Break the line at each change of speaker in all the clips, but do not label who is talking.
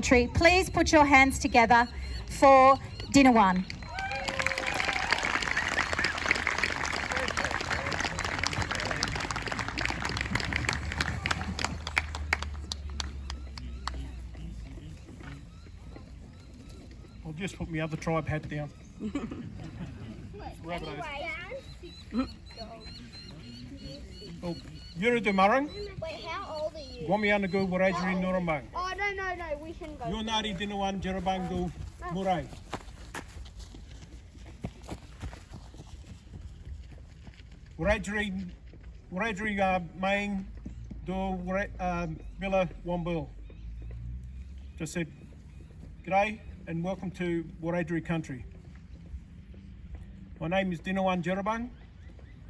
country. Please put your hands together for Dinawan.
I'll just put my other tribe hat down. Oh, Wiradyuri.
Wait, how old are you?
Wamiana go Wiradyuri Norambang.
Oh, no, we can go.
You're Nari Dinawan Jerabang go Murai. Wiradyuri main do Villa Wambul. Just said, g'day and welcome to Wiradyuri country. My name is Dinawan Jerabang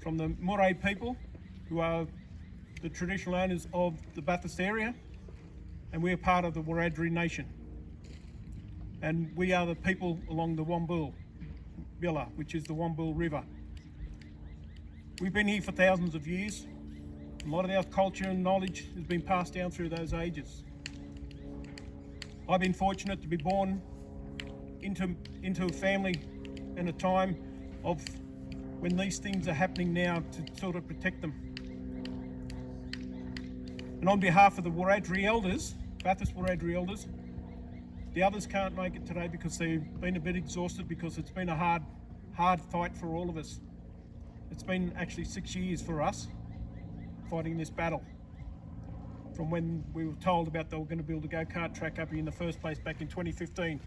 from the Murai people, who are the traditional owners of the Bathurst area, and we are part of the Wiradyuri nation. And we are the people along the Wambul Villa, which is the Wambul River. We've been here for thousands of years. A lot of our culture and knowledge has been passed down through those ages. I've been fortunate to be born into a family in a time of when these things are happening now to sort of protect them. And on behalf of the Wiradyuri elders, Bathurst Wiradyuri elders, the others can't make it today because they've been a bit exhausted because it's been a hard fight for all of us. It's been actually 6 years for us fighting this battle. From when we were told about they were going to build a Go Kart track up here in the first place back in 2015.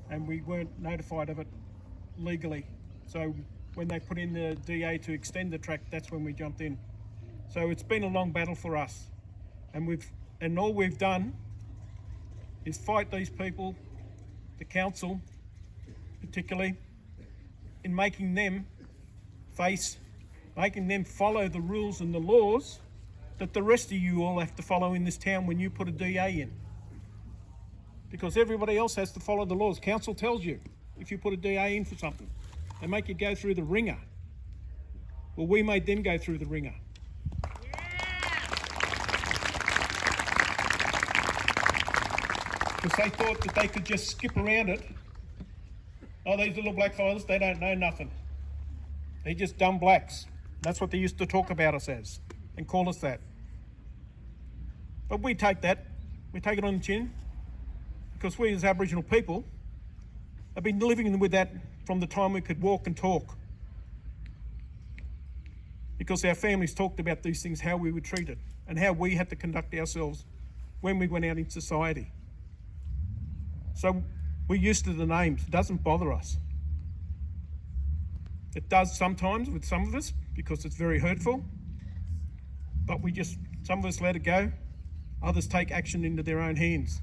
And we weren't notified of it legally. So when they put in the DA to extend the track, that's when we jumped in. So it's been a long battle for us. And all we've done is fight these people, the council particularly, in making them follow the rules and the laws that the rest of you all have to follow in this town when you put a DA in. Because everybody else has to follow the laws. Council tells you if you put a DA in for something. They make you go through the ringer. Well, we made them go through the ringer. Because they thought that they could just skip around it. Oh, these little black fellas, they don't know nothing. They're just dumb blacks. That's what they used to talk about us as and call us that. But we take it on the chin, because we as Aboriginal people have been living with that from the time we could walk and talk. Because our families talked about these things, how we were treated and how we had to conduct ourselves when we went out in society. So we're used to the names. It doesn't bother us. It does sometimes with some of us because it's very hurtful, but some of us let it go, others take action into their own hands.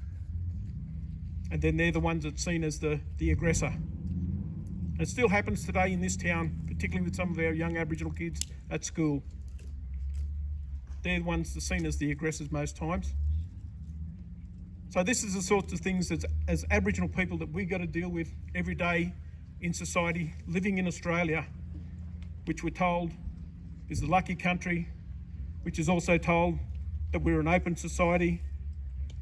And then they're the ones that's seen as the aggressor. And it still happens today in this town, particularly with some of our young Aboriginal kids at school. They're the ones that's seen as the aggressors most times. So this is the sorts of things as Aboriginal people that we got to deal with every day in society, living in Australia, which we're told is the lucky country, which is also told that we're an open society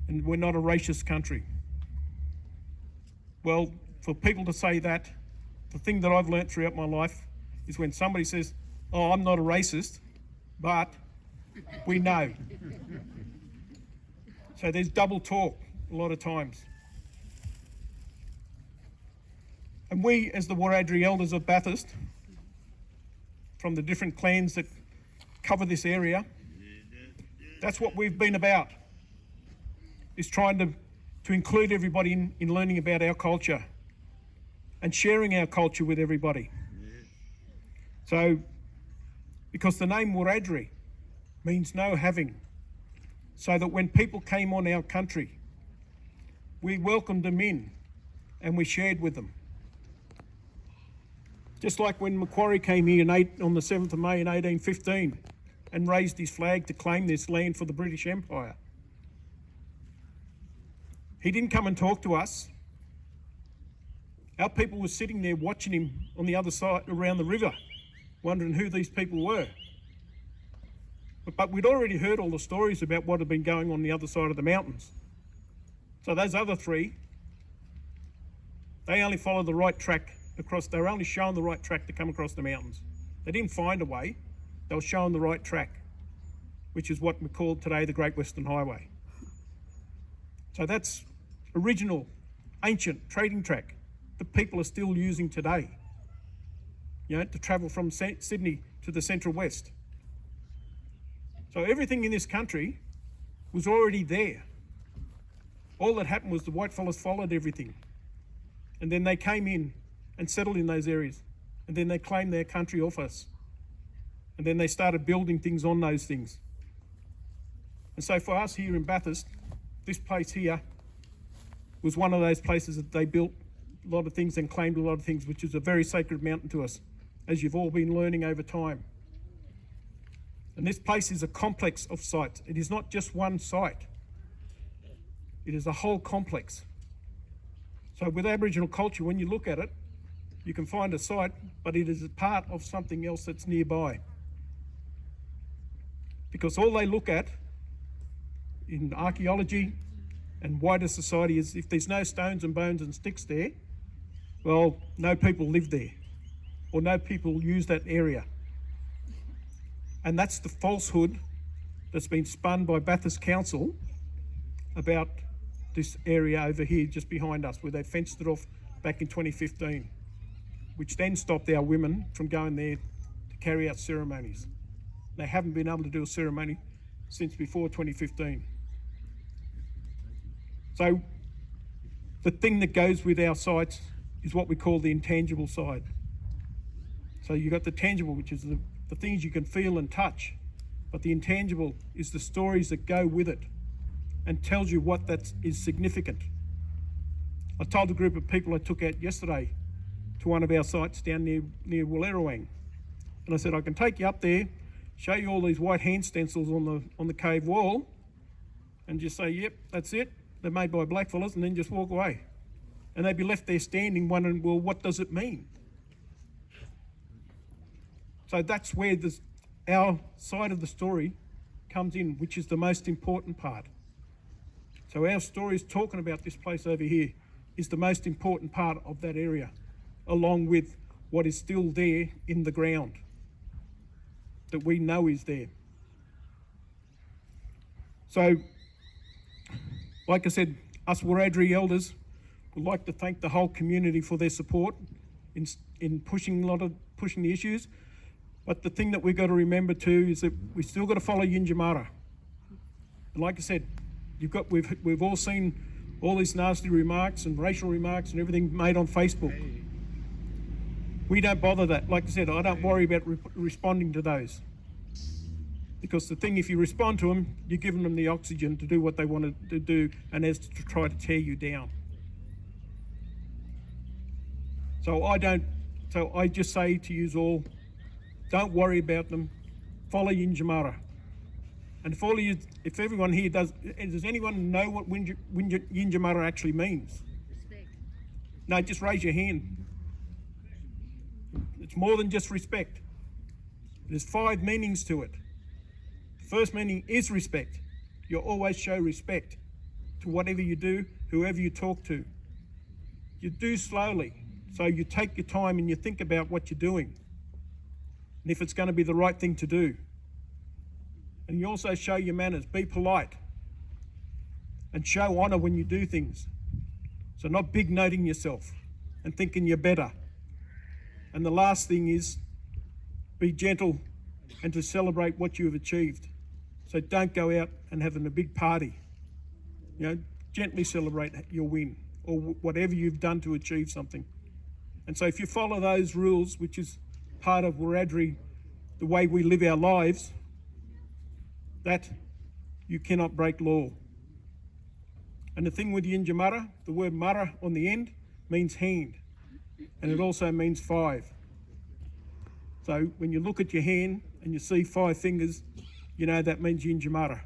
and we're not a racist country. Well, for people to say that, the thing that I've learnt throughout my life is when somebody says, oh, I'm not a racist, but we know. So there's double talk a lot of times. And we, as the Wiradyuri elders of Bathurst, from the different clans that cover this area, that's what we've been about, is trying to include everybody in learning about our culture and sharing our culture with everybody. So, because the name Wiradyuri means no having, so that when people came on our country, we welcomed them in and we shared with them. Just like when Macquarie came here on the 7th of May in 1815 and raised his flag to claim this land for the British Empire. He didn't come and talk to us. Our people were sitting there watching him on the other side around the river, wondering who these people were. But we'd already heard all the stories about what had been going on the other side of the mountains. So those other three, they only followed the right track across, they were only shown the right track to come across the mountains. They didn't find a way, they were shown the right track, which is what we call today the Great Western Highway. So that's original, ancient trading track that people are still using today, to travel from Sydney to the Central West. So everything in this country was already there. All that happened was the whitefellas followed everything. And then they came in and settled in those areas. And then they claimed their country off us. And then they started building things on those things. And so for us here in Bathurst, this place here was one of those places that they built a lot of things and claimed a lot of things, which is a very sacred mountain to us, as you've all been learning over time. And this place is a complex of sites. It is not just one site. It is a whole complex. So with Aboriginal culture, when you look at it, you can find a site, but it is a part of something else that's nearby. Because all they look at in archaeology and wider society is if there's no stones and bones and sticks there, well, no people live there, or no people use that area. And that's the falsehood that's been spun by Bathurst Council about this area over here just behind us, where they fenced it off back in 2015, which then stopped our women from going there to carry out ceremonies. They haven't been able to do a ceremony since before 2015. So the thing that goes with our sites is what we call the intangible side. So you've got the tangible, which is the things you can feel and touch, but the intangible is the stories that go with it and tells you what that is significant. I told a group of people I took out yesterday to one of our sites down near Wiradyuri, and I said, I can take you up there, show you all these white hand stencils on the cave wall, and just say, yep, that's it, they're made by blackfellas, and then just walk away. And they'd be left there standing wondering, well, what does it mean? So that's where our side of the story comes in, which is the most important part. So our story is talking about this place over here is the most important part of that area, along with what is still there in the ground that we know is there. So, like I said, us Wiradyuri elders would like to thank the whole community for their support in pushing the issues. But the thing that we've got to remember too is that we still got to follow Yinjamara. And like I said, we've all seen all these nasty remarks and racial remarks and everything made on Facebook. We don't bother that. Like I said, I don't worry about responding to those. Because the thing, if you respond to them, you're giving them the oxygen to do what they want to do, and as to try to tear you down. So I just say to you all, don't worry about them, follow Yinjamara. And if everyone here does anyone know what Yinjamara actually means?
Respect.
No, just raise your hand. It's more than just respect. There's 5 meanings to it. The first meaning is respect. You always show respect to whatever you do, whoever you talk to. You do slowly, so you take your time and you think about what you're doing, and if it's going to be the right thing to do. And you also show your manners, be polite, and show honour when you do things. So not big noting yourself and thinking you're better. And the last thing is, be gentle and to celebrate what you have achieved. So don't go out and having a big party. Gently celebrate your win or whatever you've done to achieve something. And so if you follow those rules, which is part of Wiradyuri, the way we live our lives, that you cannot break law. And the thing with Yinjamara, the word mara on the end means hand, and it also means 5. So when you look at your hand and you see 5 fingers, you know that means Yinjamara.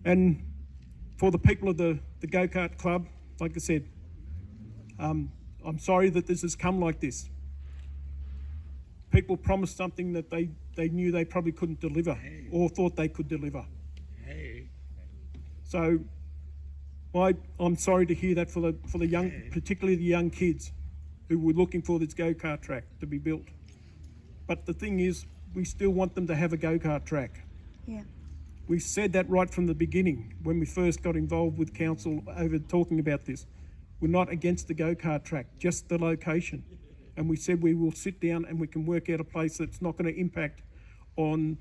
And for the people of the Go Kart Club, like I said, I'm sorry that this has come like this. People promised something that they knew they probably couldn't deliver or thought they could deliver.
Hey.
So I'm sorry to hear that for the young, particularly the young kids who were looking for this go-kart track to be built. But the thing is, we still want them to have a go-kart track.
Yeah.
We said that right from the beginning when we first got involved with council over talking about this. We're not against the go-kart track, just the location. And we said we will sit down and we can work out a place that's not going to impact on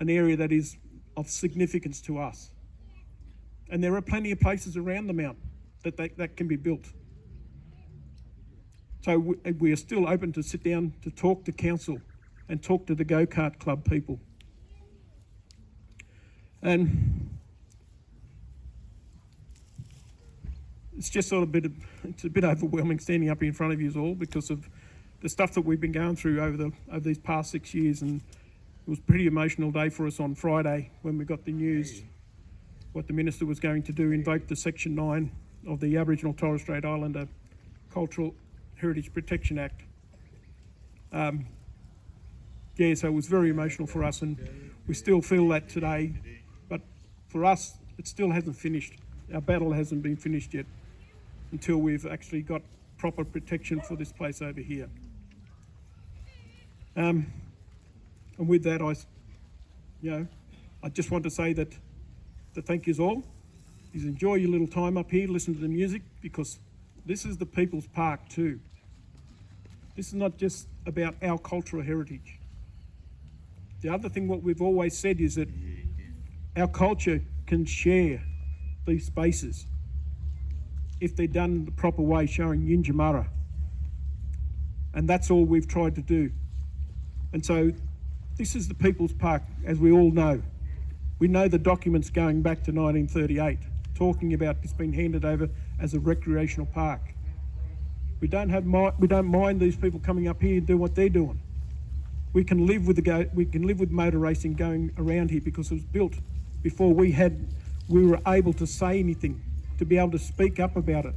an area that is of significance to us. And there are plenty of places around the mount that can be built. So we are still open to sit down to talk to council and talk to the go-kart club people. And it's just sort of it's a bit overwhelming standing up here in front of you all because of the stuff that we've been going through over these past 6 years. And it was a pretty emotional day for us on Friday when we got the news what the Minister was going to do, invoke the Section 9 of the Aboriginal Torres Strait Islander Cultural Heritage Protection Act. So it was very emotional for us, and we still feel that today. But for us, it still hasn't finished. Our battle hasn't been finished yet until we've actually got proper protection for this place over here. And with that, I just want to say that to thank you all. Is enjoy your little time up here, listen to the music, because this is the people's park too. This is not just about our cultural heritage. The other thing what we've always said is that our culture can share these spaces if they're done the proper way, showing Yinjamara. And that's all we've tried to do. And so this is the people's park, as we all know. We know the documents going back to 1938, talking about this being handed over as a recreational park. We don't mind these people coming up here and do what they're doing. We can live with motor racing going around here because it was built before we were able to say anything, to be able to speak up about it.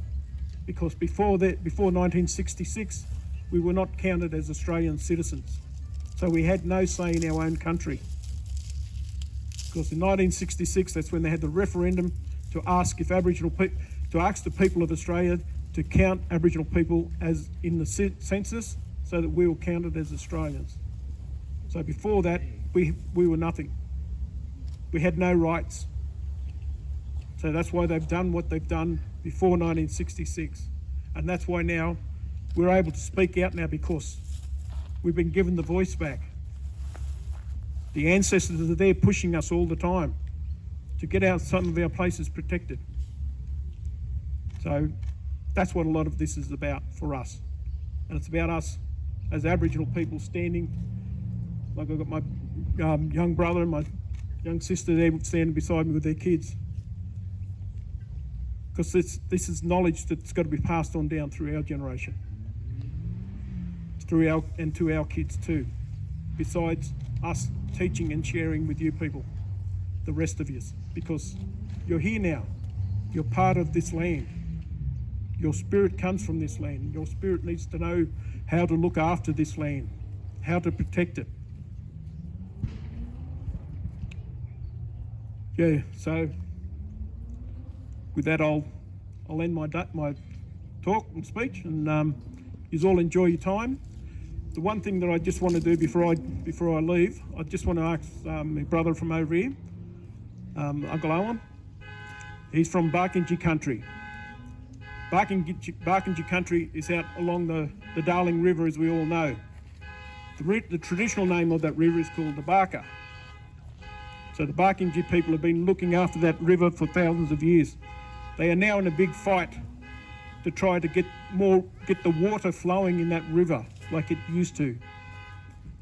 Because before 1966, we were not counted as Australian citizens. So we had no say in our own country. Because in 1966, that's when they had the referendum to ask the people of Australia to count Aboriginal people as in the census, so that we were counted as Australians. So before that, we were nothing. We had no rights. So that's why they've done what they've done before 1966. And that's why now we're able to speak out now, because we've been given the voice back. The ancestors are there pushing us all the time to get some of our places protected. So that's what a lot of this is about for us. And it's about us as Aboriginal people standing, like I've got my young brother and my young sister there standing beside me with their kids. Because this is knowledge that's got to be passed on down through our generation. And to our kids too. Besides us teaching and sharing with you people, the rest of you, because you're here now. You're part of this land. Your spirit comes from this land. Your spirit needs to know how to look after this land, how to protect it. Yeah, so with that, I'll end my talk and speech, and you all enjoy your time. The one thing that I just want to do before I leave, I just want to ask my brother from over here, Uncle Owen. He's from Barkindji country. Barkindji country is out along the Darling River, as we all know. The traditional name of that river is called the Barker. So the Barkindji people have been looking after that river for thousands of years. They are now in a big fight to try to get the water flowing in that river like it used to.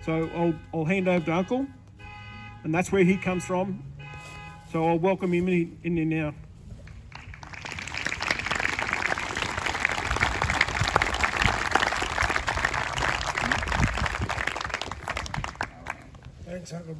So I'll hand over to Uncle, and that's where he comes from. So I'll welcome him in there now.
Thanks, Uncle.